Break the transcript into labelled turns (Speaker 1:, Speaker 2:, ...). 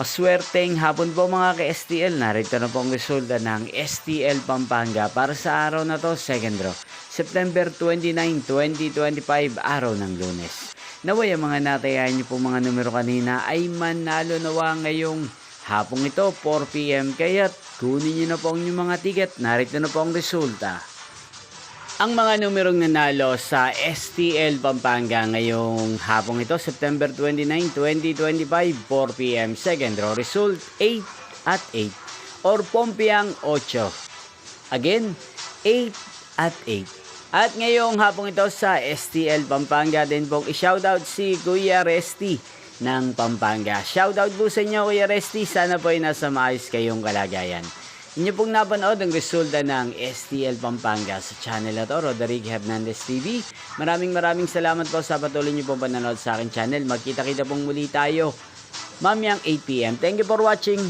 Speaker 1: Maswerteng hapon po mga ka-STL. Narito na po ang resulta ng STL Pampanga para sa araw na to, second draw. September 29, 2025, araw ng Lunes. Naway ang mga natayahan niyo po mga numero kanina ay manalo nawa ngayong hapong ito, 4 PM. Kaya't kunin niyo na po ang inyong mga ticket. Narito na po ang resulta. Ang mga numerong nanalo sa STL Pampanga ngayong hapong ito, September 29, 2025, 4 PM. Second draw result, 8 at 8 or Pompiang 8. Again, 8 at 8. At ngayong hapong ito sa STL Pampanga din po i-shoutout si Kuya Resty ng Pampanga. Shoutout po sa inyo Kuya Resty, sana po ay nasa maayos kayong kalagayan. Inyo pong napanood ang resulta ng STL Pampanga sa channel na to, Roderick Hernandez TV. Maraming salamat po sa patuloy niyo pong panonood sa aking channel. Magkita-kita pong muli tayo mamayang 8 PM. Thank you for watching.